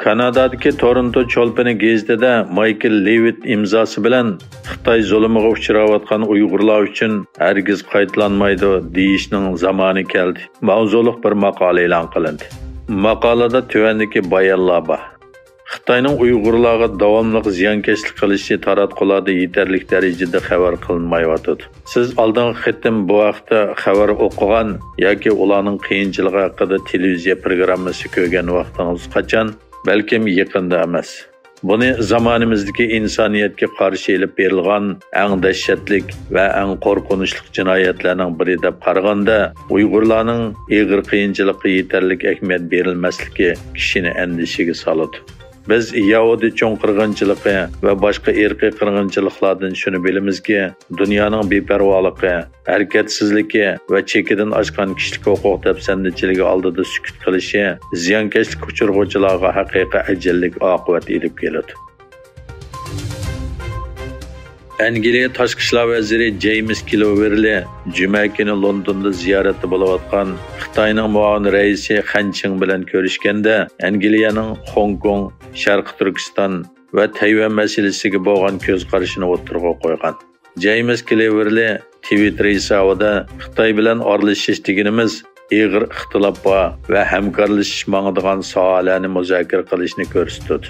Kanadadagi Toronto cho'lpini gazetida Michael Levitt imzosi bilan Xitoy zulmiga uchrayotgan Uyg'urlar uchun hargiz qaytlanmaydi deyishning zamoni keldi. Mavzuliq bir maqola e'lon qilindi. Maqolada tuvandagi bayonlar bor. Xitoyning Uyg'urlarga davomli ziyonkashlik qilishi taratqularda yetarli darajada xabar qilinmayotdi. Siz oldingi qitim bu vaqtda xabar o'qigan yoki ularning qiyinchiligi haqida televiziya programmasi ko'rgan vaqtingiz qachon? Balkim yaqinda emas. Buni zamonimizdagi insoniyatga qarshi elib berilgan eng dahshatlik va eng qo'rqinchli jinoyatlarning biri deb qaraganda, Uyg'urlarning og'ir qiyinchilikqa yetarli ahamiyat berilmasligi kishini andishiga soladi. Biz Yahudi cho'ng qirg'inchiligi va boshqa irqiy qirg'inchiliklardan shuni bilamizki, dunyoning beparvoligi, harakatsizligi va chekidan oshgan kishilik huquq dafsandichiligi oldida sukut qilishi ziyonkashlik uchirg'uvchilarga haqiqiy ajallik oqibat elib keladi. Angliya Tashqi ishlar vaziri James Cleverly juma kuni Londonda ziyoratda bo'layotgan Xitoyning muavin raisi Han Ching bilan ko'rishganda Angliyaning Hong Kong, Sharq Turkiston va Tayvan masalasiga bo'lgan ko'z qarashini o'tirg'a qo'ygan. James Cleverly Twitter hisobida Xitoy bilan aralashish deganimiz og'ir ixtilof va hamkorlashish maqsadigan sohalarni muzokara qilishni ko'rsatdi.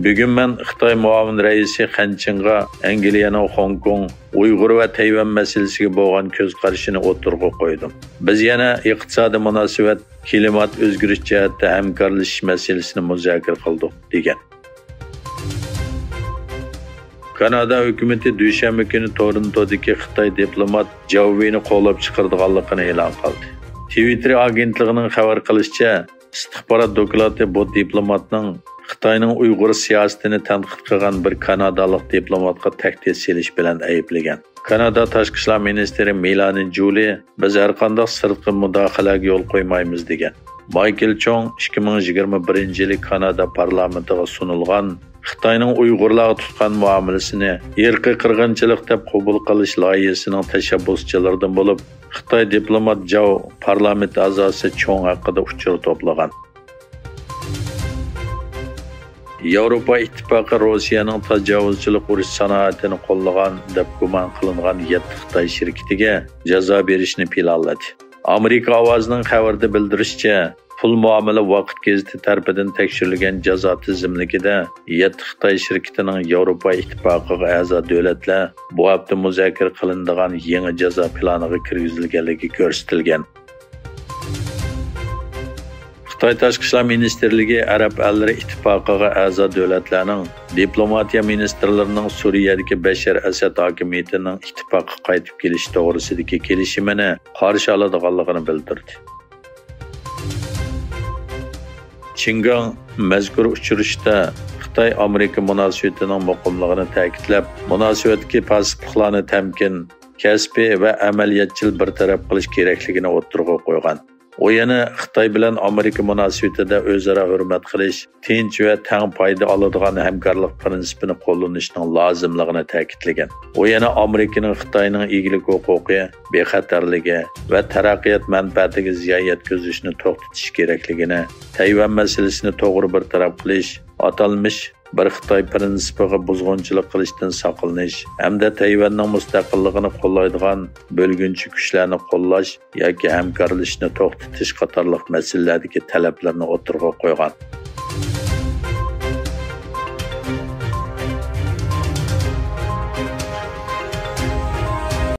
Bugun men Xitoy muavin raisi Han Chingga Angliyaning Hong Kong, Uyg'ur va Tayvan masalasiga bo'lgan ko'z qarashini o'tirg'a qo'ydim. Biz yana iqtisodiy munosabat, klimat o'zgarish jihatda hamkorlashish masalasini muzokara qildik degan. Kanada hukumati dushanba kuni Torontodagi Xitoy diplomat Zhao Wei'ni qo'llab chiqarganligini e'lon qildi. Twitter agentligining xabar qilishicha, istixborot doklati bu diplomatning Xitoyning Uyg'ur siyosatini tanqid qilgan bir kanadalik diplomatga tahdid selish bilan ayblagan. Kanada Tashqi ishlar ministri Melanie Joly biz har qanday sirtqi mudohalaga yo'l qo'ymaymiz degan. Michael Chong 2021-yili Kanada parlamentiga sunilgan Xitoyning Uyg'urlarga tutgan muomalasini irqiy qirg'inchilik deb qabul qilish loyihasining tashabbuschilaridan bo'lib, Xitoy diplomat Zhao parlament a'zosi Chong haqida uchur to'plagan. Yevropa İttifaqı Rossiyaning tajovuzchilik urush sanoatini qo'llagan deb gumon qilingan 7 Xitoy shirkatiga jazo berishni planladi. Amerika ovozining xabarda bildirishicha, pul muomala vaqt gazeti tarafidan tekshirilgan jazo tizimligida 7 Xitoy shirkatining Yevropa İttifoqiga a'zo davlatlar bu hafta muzokara qilinadigan yangi jazo planiga kirgizilganligi ko'rsatilgan. Xitoy Tashqi ishlar ministrligi Arab allari ittifoqiga a'zo davlatlarning diplomatiya ministrlarining Suriyadagi Bashar Asad hokimiyatining ittifoqqa qaytib kelish to'g'risidagi kelishimini qarshi oladiganligini bildirdi. Qinghang mazkur uchrashda Xitoy Amerika munosabatining muqimligini ta'kidlab, munosabatdagi pasliqlarni tamkin, kasbiy va amaliyatchil bartaraf qilish kerakligini o'tirg'a qo'ygan. O yana Xitoy bilan Amerika munosabatida o'zaro hurmat qilish, tinch va teng foyda oladigan hamkorlik prinsipini qo'llanishning lozimligini ta'kidlagan. O yana Amerikaning Xitoyning egalik huquqi, bexatarligi va taraqqiyot manfaatiga ziyon yetkazishni to'xtatish kerakligini, Tayvan masalasini to'g'ri bartaraf qilish, atalmish bir Xitoy prinsipiga buzg'unchilik qilishdan saqlanish hamda Tayvanning mustaqilligini qo'llaydigan bo'lgunchi kuchlarni qo'llash yoki hamkorlashishni to'xtatish qatorliq masalalardagi talablarni o'tirg'a qo'ygan.